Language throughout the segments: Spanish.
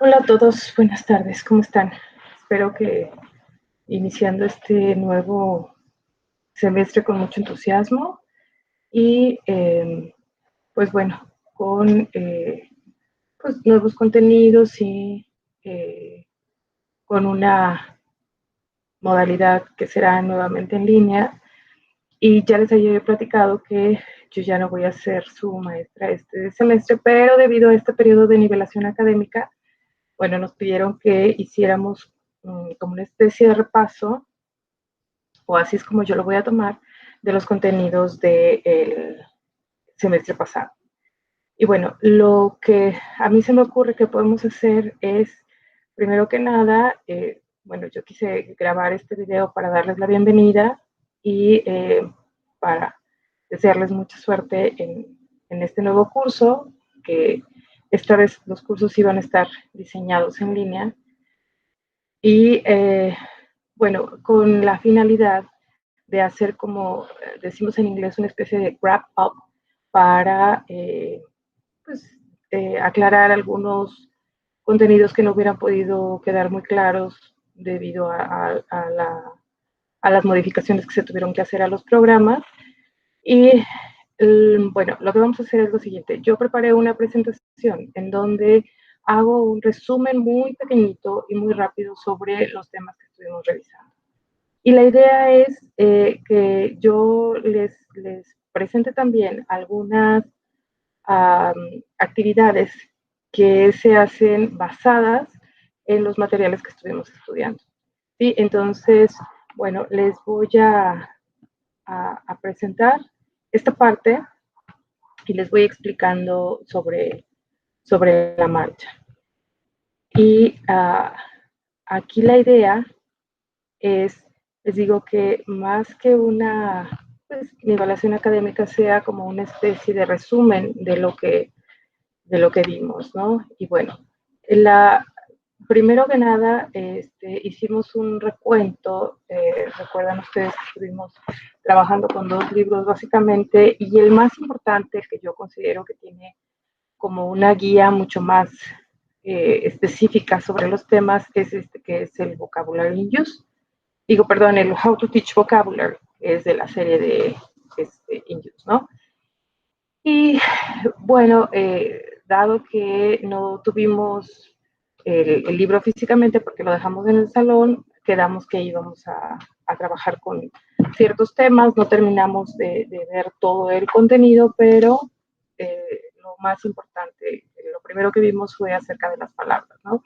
Hola a todos, buenas tardes, ¿cómo están? Espero que iniciando este nuevo semestre con mucho entusiasmo y pues bueno, con pues nuevos contenidos y eh, con una modalidad que será nuevamente en línea. Y ya les había platicado que yo ya no voy a ser su maestra este semestre, pero debido a este periodo de nivelación académica, bueno, nos pidieron que hiciéramos como una especie de repaso, o así es como yo lo voy a tomar, de los contenidos del semestre pasado. Y bueno, lo que a mí se me ocurre que podemos hacer es, primero que nada, bueno, yo quise grabar este video para darles la bienvenida y para desearles mucha suerte en este nuevo curso, que esta vez los cursos iban a estar diseñados en línea. Y bueno, con la finalidad de hacer como decimos en inglés una especie de wrap up para pues, aclarar algunos contenidos que no hubieran podido quedar muy claros debido a las modificaciones que se tuvieron que hacer a los programas. Y bueno, lo que vamos a hacer es lo siguiente. Yo preparé una presentación en donde hago un resumen muy pequeñito y muy rápido sobre los temas que estuvimos revisando. Y la idea es que yo les presente también algunas actividades que se hacen basadas en los materiales que estuvimos estudiando. ¿Sí? Entonces, bueno, les voy a presentar esta parte y les voy explicando sobre la marcha. Y aquí la idea es, les digo que más que una pues, evaluación académica sea como una especie de resumen de lo que vimos, ¿no? Y bueno, la, primero que nada, hicimos un recuento, recuerdan ustedes que estuvimos trabajando con dos libros básicamente, y el más importante, que yo considero que tiene como una guía mucho más específica sobre los temas, es este que es el Vocabulary in Use. Digo, perdón, el How to Teach Vocabulary, que es de la serie de in Use, ¿no? Y bueno, dado que no tuvimos el libro físicamente porque lo dejamos en el salón, quedamos que íbamos a trabajar con ciertos temas, no terminamos de ver todo el contenido, pero lo más importante, lo primero que vimos fue acerca de las palabras, ¿no?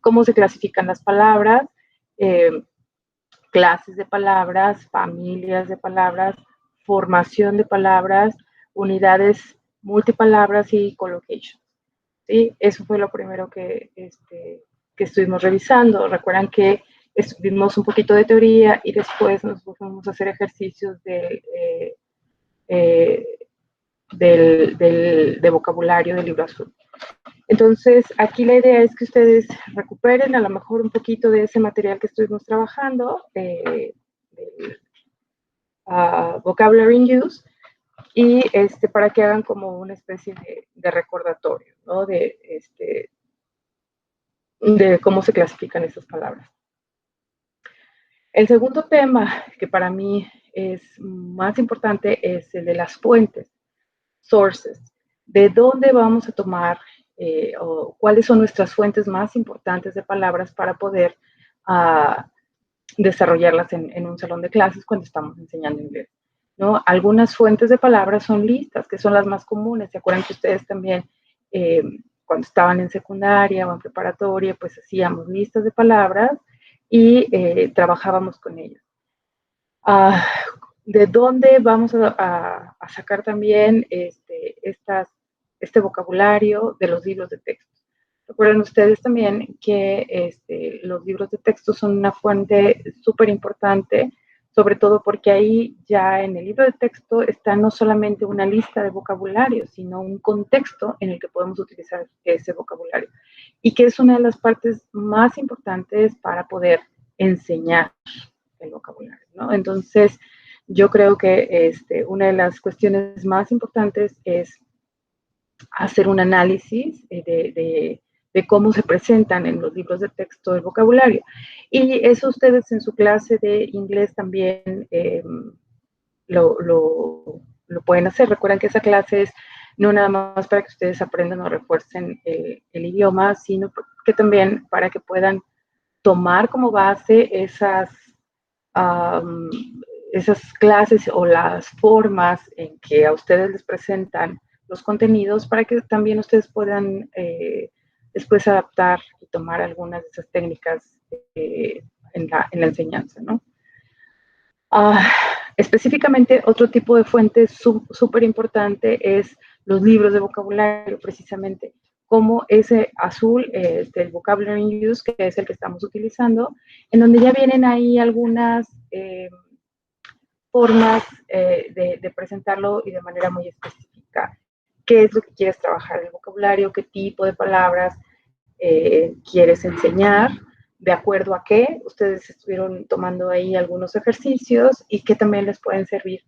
Cómo se clasifican las palabras, eh, clases de palabras, familias de palabras, formación de palabras, unidades multipalabras y collocation. ¿Sí? Eso fue lo primero que estuvimos revisando. Recuerdan que vimos un poquito de teoría y después nos fuimos a hacer ejercicios eh, de vocabulario del libro azul. Entonces, aquí la idea es que ustedes recuperen a lo mejor un poquito de ese material que estuvimos trabajando, vocabulary in use, y para que hagan como una especie de recordatorio, ¿no? De cómo se clasifican esas palabras. El segundo tema que para mí es más importante es el de las fuentes, sources. ¿De dónde vamos a tomar o cuáles son nuestras fuentes más importantes de palabras para poder desarrollarlas en un salón de clases cuando estamos enseñando inglés? ¿No? Algunas fuentes de palabras son listas, que son las más comunes. ¿Se acuerdan que ustedes también, cuando estaban en secundaria o en preparatoria, pues hacíamos listas de palabras y trabajábamos con ellas? ¿De dónde vamos a sacar también este vocabulario? De los libros de texto. Recuerden ustedes también que los libros de texto son una fuente súper importante, sobre todo porque ahí ya en el libro de texto está no solamente una lista de vocabulario, sino un contexto en el que podemos utilizar ese vocabulario. Y que es una de las partes más importantes para poder enseñar el vocabulario, ¿no? Entonces, yo creo que una de las cuestiones más importantes es hacer un análisis de de cómo se presentan en los libros de texto el vocabulario. Y eso ustedes en su clase de inglés también lo pueden hacer. Recuerden que esa clase es no nada más para que ustedes aprendan o refuercen el idioma, sino que también para que puedan tomar como base um, esas clases o las formas en que a ustedes les presentan los contenidos para que también ustedes puedan después adaptar y tomar algunas de esas técnicas en la enseñanza, ¿no? Específicamente, otro tipo de fuente súper importante es los libros de vocabulario, precisamente, como ese azul del Vocabulary Use, que es el que estamos utilizando, en donde ya vienen ahí algunas formas de presentarlo y de manera muy específica. ¿Qué es lo que quieres trabajar el vocabulario? ¿Qué tipo de palabras quieres enseñar? ¿De acuerdo a qué? Ustedes estuvieron tomando ahí algunos ejercicios y que también les pueden servir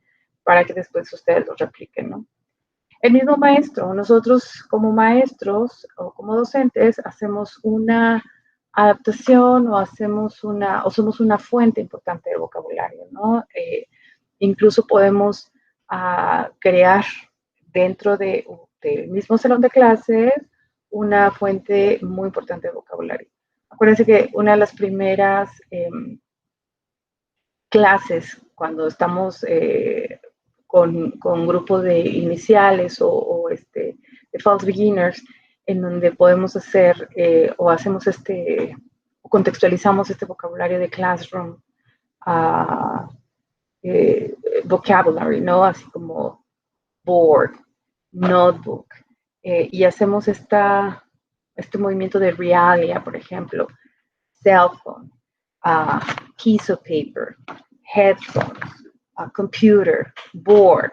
para que después ustedes los repliquen, ¿no? El mismo maestro, nosotros como maestros o como docentes hacemos una adaptación o somos una fuente importante de vocabulario, ¿no? Incluso podemos crear dentro del mismo salón de clases una fuente muy importante de vocabulario. Acuérdense que una de las primeras clases, cuando estamos con grupos de iniciales o de false beginners, en donde podemos hacer o hacemos o contextualizamos este vocabulario de classroom vocabulary, ¿no? Así como board, notebook, y hacemos este movimiento de realia, por ejemplo, cell phone, piece of paper, headphones, computer, board,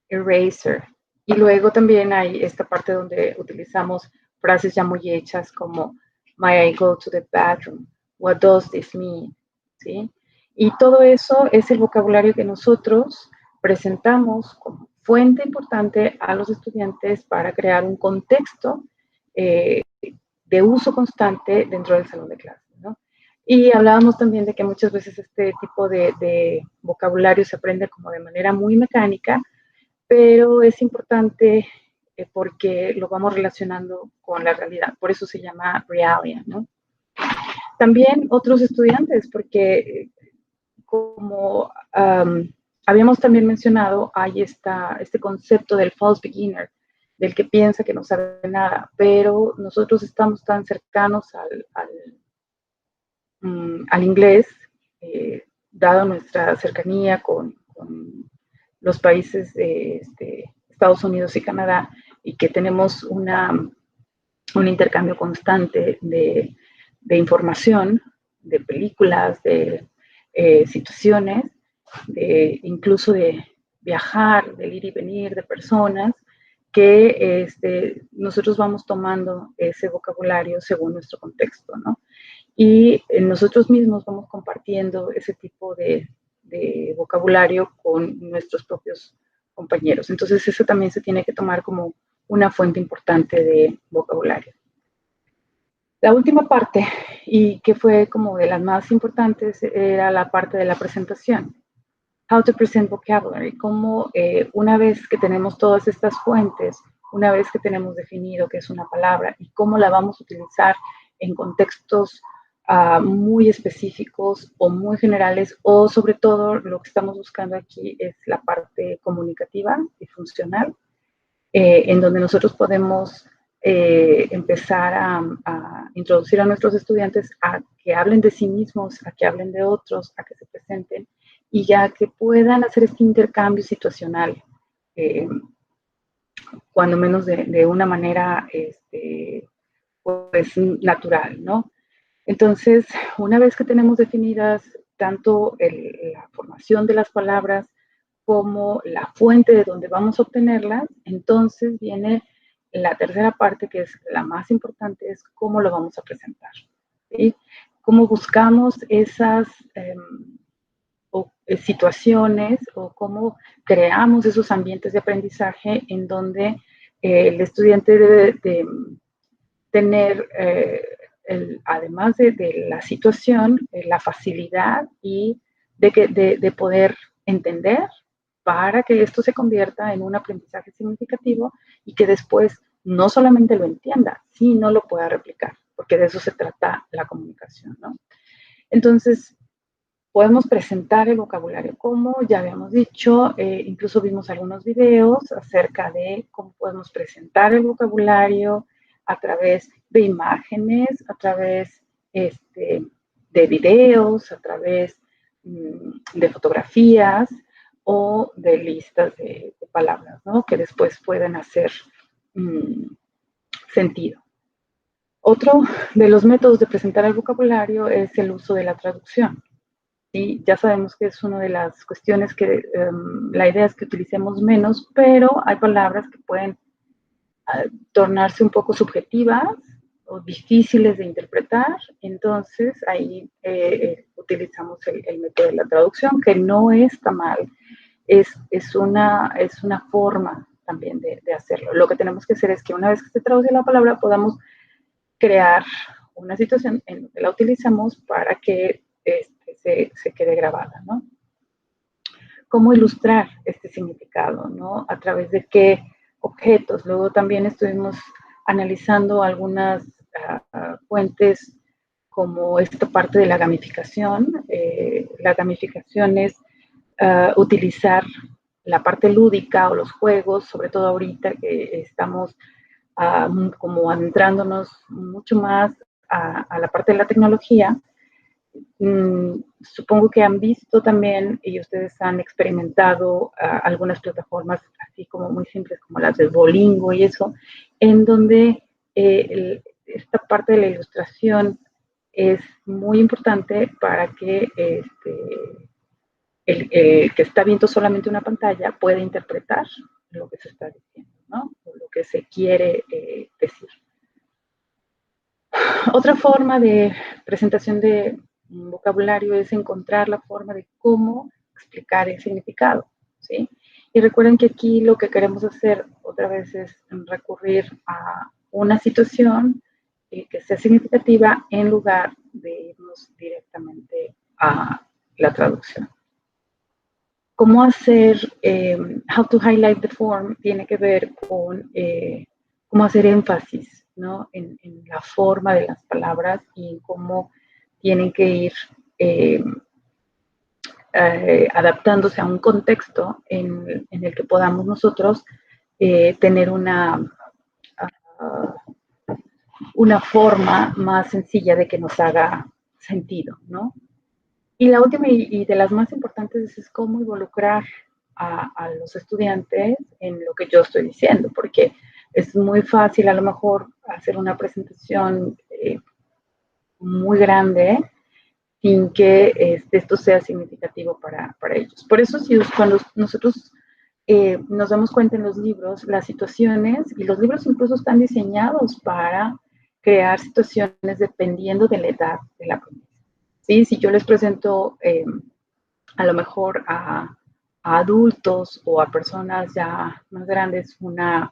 eraser. Y luego también hay esta parte donde utilizamos frases ya muy hechas como, may I go to the bathroom? What does this mean? ¿Sí? Y todo eso es el vocabulario que nosotros presentamos como fuente importante a los estudiantes para crear un contexto de uso constante dentro del salón de clases, ¿no? Y hablábamos también de que muchas veces este tipo de vocabulario se aprende como de manera muy mecánica, pero es importante porque lo vamos relacionando con la realidad, por eso se llama realia, ¿no? También otros estudiantes, porque como habíamos también mencionado, hay este concepto del false beginner, del que piensa que no sabe nada, pero nosotros estamos tan cercanos al inglés, dado nuestra cercanía con los países de Estados Unidos y Canadá, y que tenemos un intercambio constante de información, de películas, de situaciones, incluso de viajar, de ir y venir, de personas, que nosotros vamos tomando ese vocabulario según nuestro contexto, ¿no? Y nosotros mismos vamos compartiendo ese tipo de vocabulario con nuestros propios compañeros. Entonces eso también se tiene que tomar como una fuente importante de vocabulario. La última parte, y que fue como de las más importantes, era la parte de la presentación. How to present vocabulary, como una vez que tenemos todas estas fuentes, una vez que tenemos definido qué es una palabra y cómo la vamos a utilizar en contextos muy específicos o muy generales, o sobre todo lo que estamos buscando aquí es la parte comunicativa y funcional, en donde nosotros podemos empezar a introducir a nuestros estudiantes a que hablen de sí mismos, a que hablen de otros, a que se presenten y ya que puedan hacer este intercambio situacional, cuando menos de una manera pues natural, ¿no? Entonces, una vez que tenemos definidas tanto la formación de las palabras como la fuente de donde vamos a obtenerlas, entonces viene la tercera parte, que es la más importante, es cómo lo vamos a presentar, ¿sí? Cómo buscamos esas situaciones o cómo creamos esos ambientes de aprendizaje en donde el estudiante debe de tener, además de la situación, la facilidad y de poder entender para que esto se convierta en un aprendizaje significativo y que después no solamente lo entienda, sino lo pueda replicar, porque de eso se trata la comunicación, ¿no? Entonces, podemos presentar el vocabulario como ya habíamos dicho, incluso vimos algunos videos acerca de cómo podemos presentar el vocabulario a través de imágenes, a través de videos, a través de fotografías o de listas de palabras, ¿no? Que después pueden hacer sentido. Otro de los métodos de presentar el vocabulario es el uso de la traducción. ¿Sí? Ya sabemos que es una de las cuestiones que la idea es que utilicemos menos, pero hay palabras que pueden tornarse un poco subjetivas o difíciles de interpretar, entonces ahí utilizamos el método de la traducción, que no está mal, es una forma también de hacerlo. Lo que tenemos que hacer es que una vez que se traduce la palabra podamos crear una situación en la que la utilizamos para que se quede grabada, ¿no? ¿Cómo ilustrar este significado, ¿no? A través de qué objetos. Luego también estuvimos analizando algunas fuentes como esta parte de la gamificación. La gamificación es utilizar la parte lúdica o los juegos, sobre todo ahorita que estamos como adentrándonos mucho más a la parte de la tecnología. Supongo que han visto también y ustedes han experimentado algunas plataformas así como muy simples como las de Duolingo y eso, en donde esta parte de la ilustración es muy importante para que el que está viendo solamente una pantalla pueda interpretar lo que se está diciendo, ¿no? O lo que se quiere decir. Otra forma de presentación de vocabulario es encontrar la forma de cómo explicar el significado, ¿sí? Y recuerden que aquí lo que queremos hacer otra vez es recurrir a una situación que sea significativa en lugar de irnos directamente a la traducción. ¿Cómo hacer, how to highlight the form, tiene que ver con cómo hacer énfasis, ¿no? En la forma de las palabras y en cómo tienen que ir adaptándose a un contexto en el que podamos nosotros tener una forma más sencilla de que nos haga sentido, ¿no? Y la última y de las más importantes es cómo involucrar a los estudiantes en lo que yo estoy diciendo, porque es muy fácil a lo mejor hacer una presentación muy grande sin que esto sea significativo para ellos. Por eso, si cuando nosotros nos damos cuenta en los libros, las situaciones, y los libros incluso están diseñados para crear situaciones dependiendo de la edad de la aprendiz. ¿Sí? Si yo les presento a lo mejor a adultos o a personas ya más grandes una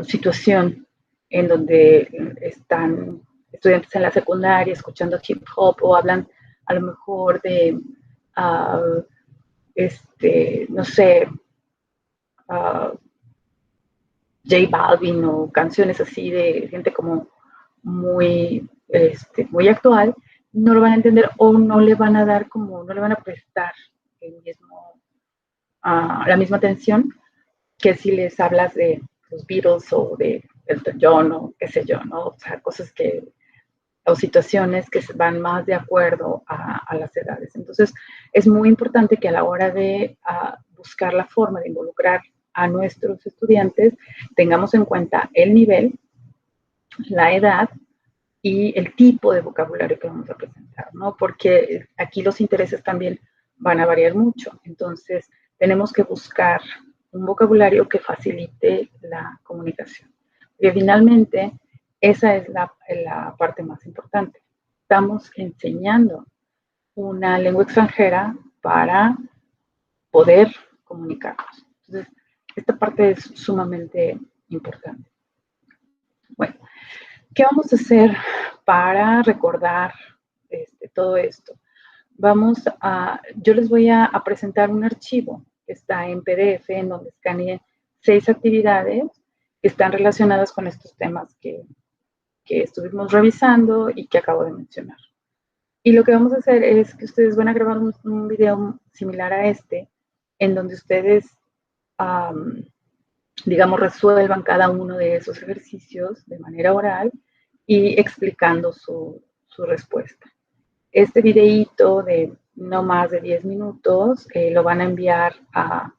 situación en donde están estudiantes en la secundaria escuchando hip hop o hablan a lo mejor de, no sé, J Balvin o canciones así de gente como muy, muy actual, no lo van a entender o no le van a dar como, no le van a prestar la misma atención que si les hablas de los Beatles o de Elton John o qué sé yo, ¿no? O sea, cosas que, o situaciones que van más de acuerdo a las edades. Entonces, es muy importante que a la hora de buscar la forma de involucrar a nuestros estudiantes, tengamos en cuenta el nivel, la edad y el tipo de vocabulario que vamos a presentar, ¿no? Porque aquí los intereses también van a variar mucho. Entonces, tenemos que buscar un vocabulario que facilite la comunicación. Y finalmente, esa es la parte más importante. Estamos enseñando una lengua extranjera para poder comunicarnos. Entonces, esta parte es sumamente importante. Bueno, ¿Qué vamos a hacer para recordar todo esto? Yo les voy a presentar un archivo que está en PDF, en donde escaneé 6 actividades que están relacionadas con estos temas que estuvimos revisando y que acabo de mencionar. Y lo que vamos a hacer es que ustedes van a grabar un video similar a este, en donde ustedes, digamos, resuelvan cada uno de esos ejercicios de manera oral y explicando su respuesta. Este videíto de no más de 10 minutos lo van a enviar a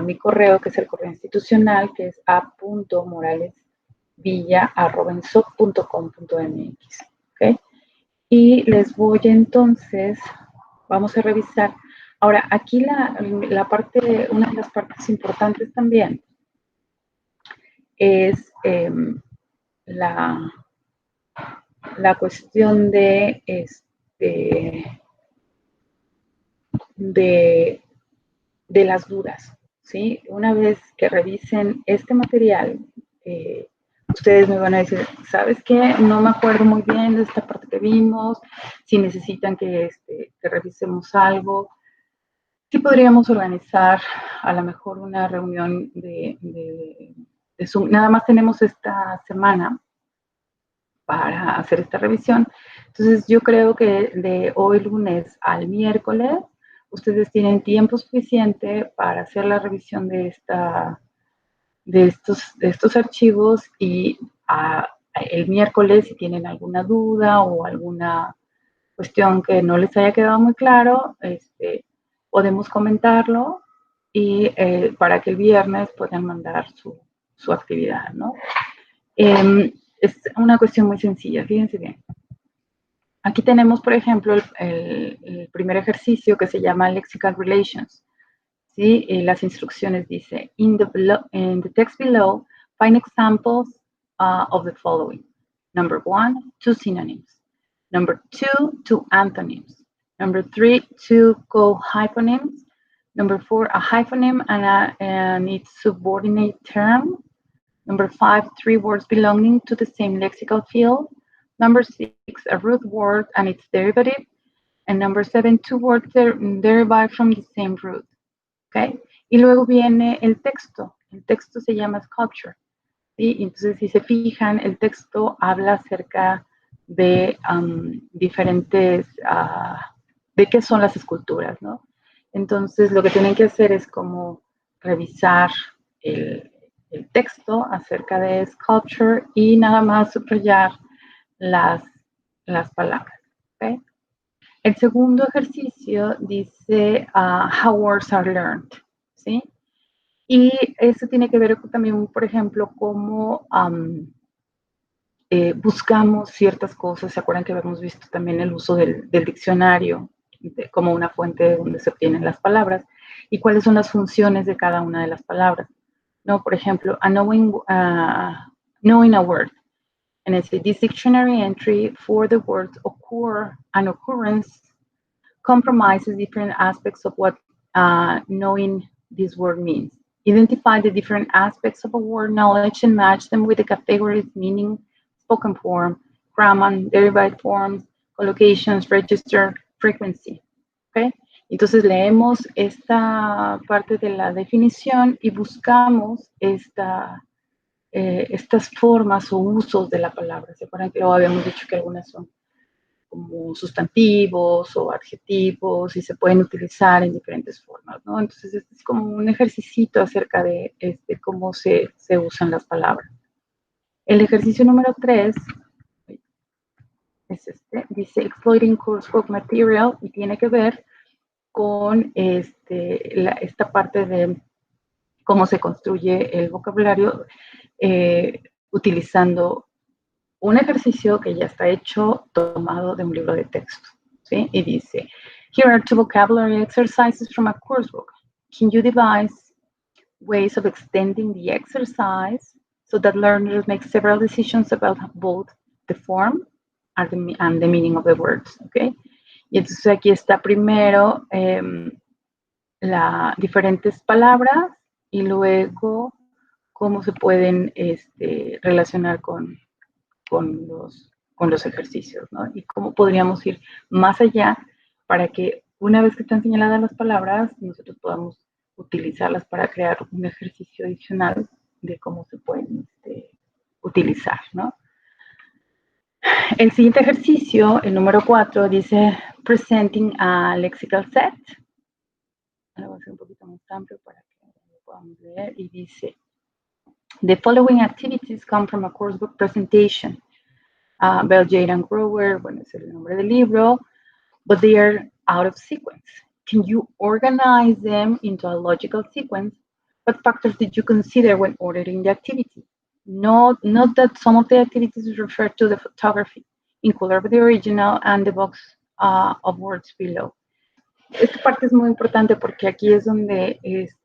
mi correo, que es el correo institucional, que es a.moralesvilla@ensoc.com.mx. ¿Okay? Y les voy entonces, vamos a revisar. Ahora, aquí una de las partes importantes también es la cuestión de las dudas, ¿sí? Una vez que revisen este material, ustedes me van a decir, ¿sabes qué? No me acuerdo muy bien de esta parte que vimos, si necesitan que revisemos algo. Sí podríamos organizar a lo mejor una reunión de Zoom. Nada más tenemos esta semana para hacer esta revisión. Entonces, yo creo que de hoy lunes al miércoles, ustedes tienen tiempo suficiente para hacer la revisión de estos archivos y el miércoles, si tienen alguna duda o alguna cuestión que no les haya quedado muy claro, podemos comentarlo y para que el viernes puedan mandar su actividad, ¿no? Es una cuestión muy sencilla, fíjense bien. Aquí tenemos, por ejemplo, el primer ejercicio que se llama Lexical Relations. ¿Sí? Las instrucciones dice, in the text below, find examples of the following. Number 1, 2 synonyms. Number 2, 2 antonyms. Number 3, 2 co-hyphonyms. Number 4, a hyphonym and its subordinate term. Number 5, 3 words belonging to the same lexical field. Number 6, a root word and its derivative. And number 7, 2 words derived from the same root. ¿Okay? Y luego viene el texto. El texto se llama sculpture. ¿Sí? Entonces, si se fijan, el texto habla acerca de diferentes, de qué son las esculturas, ¿no? Entonces, lo que tienen que hacer es como revisar el texto acerca de sculpture y nada más subrayar las palabras. ¿Okay? El segundo ejercicio dice how words are learned, ¿sí? Y eso tiene que ver también, por ejemplo, cómo buscamos ciertas cosas. ¿Se acuerdan que habíamos visto también el uso del diccionario como una fuente donde se obtienen las palabras? Y cuáles son las funciones de cada una de las palabras, ¿no? Por ejemplo, knowing a word. And it's this dictionary entry for the words occur, an occurrence compromises different aspects of what knowing this word means. Identify the different aspects of a word knowledge and match them with the categories, meaning, spoken form, grammar, derived forms, collocations, register, frequency. ¿Okay? Entonces leemos esta parte de la definición y buscamos estas formas o usos de la palabra. ¿Se acuerdan que luego habíamos dicho que algunas son como sustantivos o adjetivos y se pueden utilizar en diferentes formas, ¿no? Entonces, este es como un ejercicio acerca de cómo se usan las palabras. El ejercicio número 3 es dice Exploiting Coursebook Material y tiene que ver con esta parte de cómo se construye el vocabulario utilizando un ejercicio que ya está hecho tomado de un libro de texto, ¿sí? Y dice, here are 2 vocabulary exercises from a coursebook. Can you devise ways of extending the exercise so that learners make several decisions about both the form and the meaning of the words, ¿ok? Y entonces aquí está primero las diferentes palabras y luego cómo se pueden relacionar con con los ejercicios, ¿no? Y cómo podríamos ir más allá para que una vez que están señaladas las palabras, nosotros podamos utilizarlas para crear un ejercicio adicional de cómo se pueden utilizar, ¿no? El siguiente ejercicio, el número 4, dice presenting a lexical set. Lo voy a hacer un poquito más amplio para que lo podamos leer. Y dice, the following activities come from a coursebook presentation. Bell, Jade, and Grower, bueno, es el nombre del libro, but they are out of sequence. Can you organize them into a logical sequence? What factors did you consider when ordering the activity? Note that some of the activities refer to the photography, in color with the original and the box of words below. Esta parte es muy importante porque aquí es donde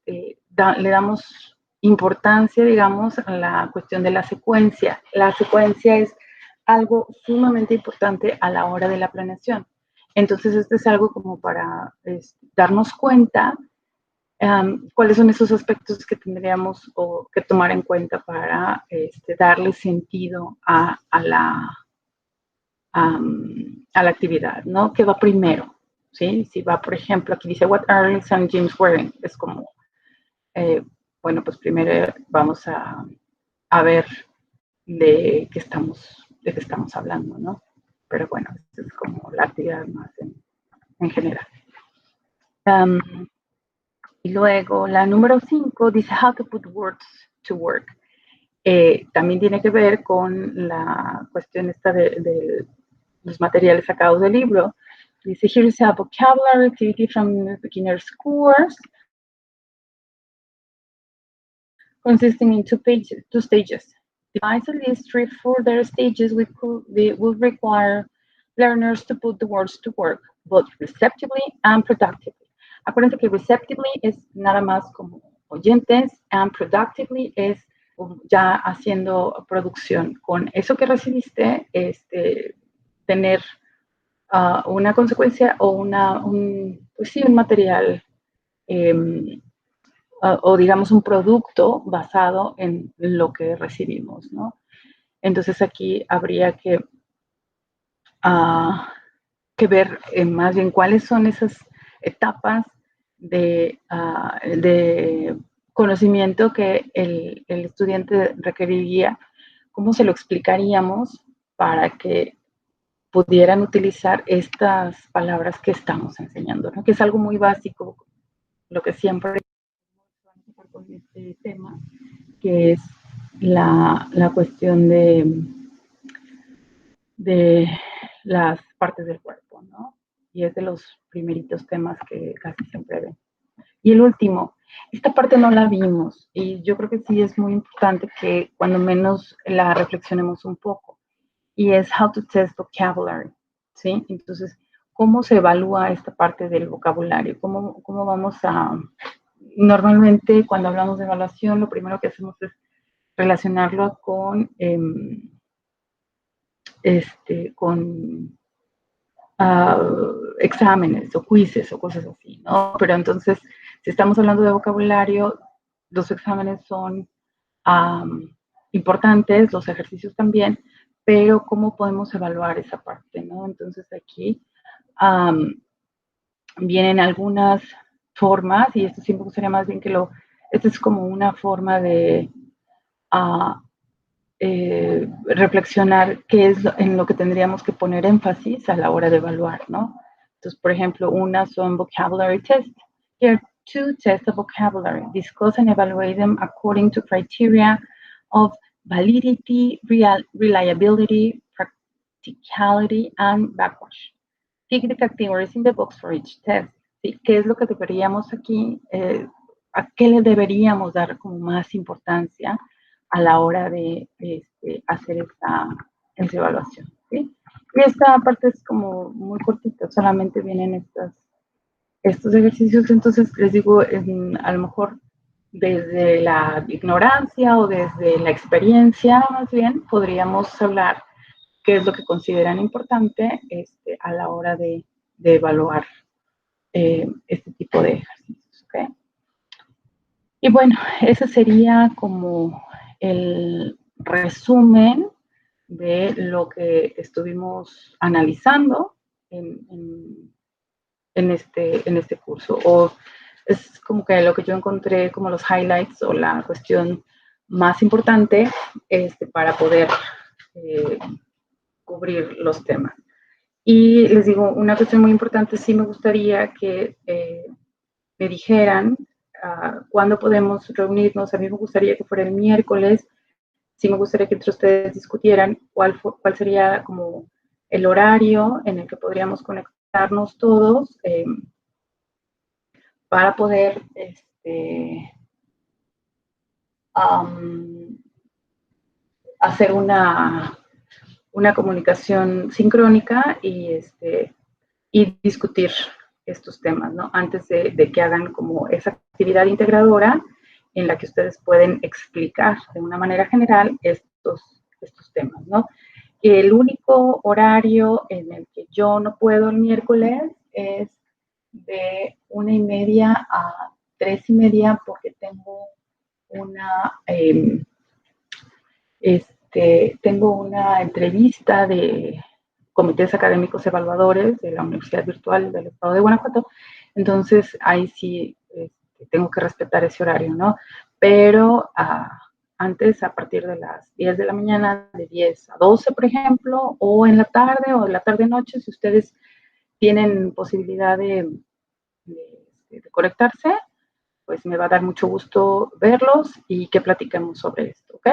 le damos importancia, digamos, a la cuestión de la secuencia. La secuencia es algo sumamente importante a la hora de la planeación. Entonces, esto es algo como para darnos cuenta cuáles son esos aspectos que tendríamos que tomar en cuenta para darle sentido a la actividad, ¿no? ¿Qué va primero? ¿Sí? Si va, por ejemplo, aquí dice, what are Alex and James wearing? Es como, bueno, pues primero vamos a ver de qué estamos hablando, ¿no? Pero bueno, esta es como la actividad más en general. Y luego la número 5 dice how to put words to work. También tiene que ver con la cuestión esta de los materiales sacados del libro. Dice, here is a vocabulary activity from the beginner's course consisting in two stages. Devise a list 3 further stages which will require learners to put the words to work, both receptively and productively. Acuérdense que receptively es nada más como oyentes, and productively es ya haciendo producción. Con eso que recibiste, tener una consecuencia o pues sí, un material o digamos un producto basado en lo que recibimos, ¿no? Entonces aquí habría que ver más bien cuáles son esas etapas de conocimiento que el estudiante requeriría, cómo se lo explicaríamos para que pudieran utilizar estas palabras que estamos enseñando, ¿no? Que es algo muy básico, lo que siempre con este tema, que es la cuestión de las partes del cuerpo, ¿no? Y es de los primeritos temas que casi siempre ven. Y el último, esta parte no la vimos y yo creo que sí es muy importante que cuando menos la reflexionemos un poco, y es how to test vocabulary, ¿sí? Entonces, ¿cómo se evalúa esta parte del vocabulario? ¿Cómo vamos a...? Normalmente, cuando hablamos de evaluación, lo primero que hacemos es relacionarlo con exámenes o quizzes o cosas así, ¿no? Pero entonces, si estamos hablando de vocabulario, los exámenes son importantes, los ejercicios también, pero ¿cómo podemos evaluar esa parte, no? Entonces aquí vienen algunas formas, y esto siempre gustaría más bien que esto es como una forma de reflexionar qué es en lo que tendríamos que poner énfasis a la hora de evaluar, ¿no? Entonces, por ejemplo, unas son vocabulary tests. Here are 2 tests of vocabulary. Discuss and evaluate them according to criteria of validity, reliability, practicality, and backwash. Tick the categories in the box for each test. ¿Sí? ¿Qué es lo que deberíamos aquí? ¿A qué le deberíamos dar como más importancia a la hora de hacer esta evaluación? ¿Sí? Y esta parte es como muy cortita, solamente vienen estos ejercicios, entonces les digo, a lo mejor desde la ignorancia o desde la experiencia, más bien, podríamos hablar qué es lo que consideran importante a la hora de evaluar este tipo de ejercicios. ¿Okay? Y bueno, ese sería como el resumen de lo que estuvimos analizando en este curso. O es como que lo que yo encontré como los highlights o la cuestión más importante para poder cubrir los temas. Y les digo, una cuestión muy importante, sí me gustaría que me dijeran cuándo podemos reunirnos. A mí me gustaría que fuera el miércoles. Sí me gustaría que entre ustedes discutieran cuál sería como el horario en el que podríamos conectarnos todos para poder hacer una comunicación sincrónica y discutir estos temas, ¿no? Antes de que hagan como esa actividad integradora en la que ustedes pueden explicar de una manera general estos temas, ¿no? El único horario en el que yo no puedo el miércoles es de 1:30 a 3:30 porque tengo tengo una entrevista de comités académicos evaluadores de la Universidad Virtual del Estado de Guanajuato. Entonces, ahí sí tengo que respetar ese horario, ¿no? Pero antes, a partir de las 10 de la mañana, de 10 a 12, por ejemplo, o en la tarde o de la tarde-noche, si ustedes tienen posibilidad de conectarse, pues me va a dar mucho gusto verlos y que platiquemos sobre esto, ¿ok?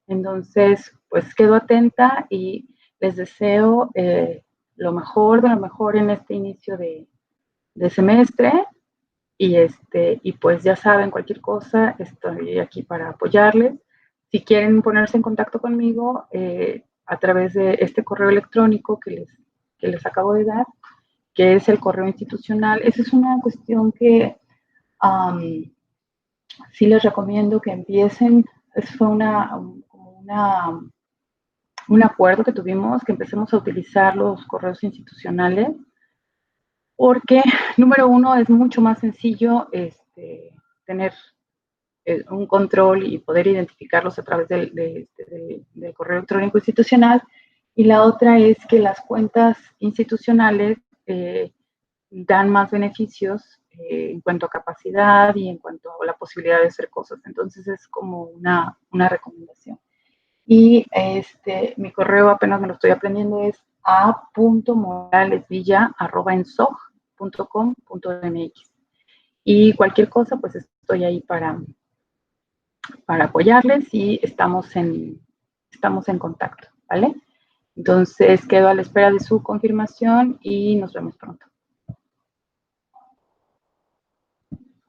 Entonces, pues quedo atenta y les deseo lo mejor de lo mejor en este inicio de semestre y pues ya saben, cualquier cosa, estoy aquí para apoyarles. Si quieren ponerse en contacto conmigo a través de este correo electrónico que les acabo de dar, que es el correo institucional, esa es una cuestión que sí les recomiendo que empiecen. Fue un acuerdo que tuvimos, que empecemos a utilizar los correos institucionales, porque, número uno, es mucho más sencillo tener un control y poder identificarlos a través del correo electrónico institucional. Y la otra es que las cuentas institucionales dan más beneficios en cuanto a capacidad y en cuanto a la posibilidad de hacer cosas. Entonces es como una recomendación. Y mi correo apenas me lo estoy aprendiendo, es a.moralesvilla@ensog.com.mx. Y cualquier cosa, pues estoy ahí para apoyarles y estamos en contacto, ¿vale? Entonces quedo a la espera de su confirmación y nos vemos pronto.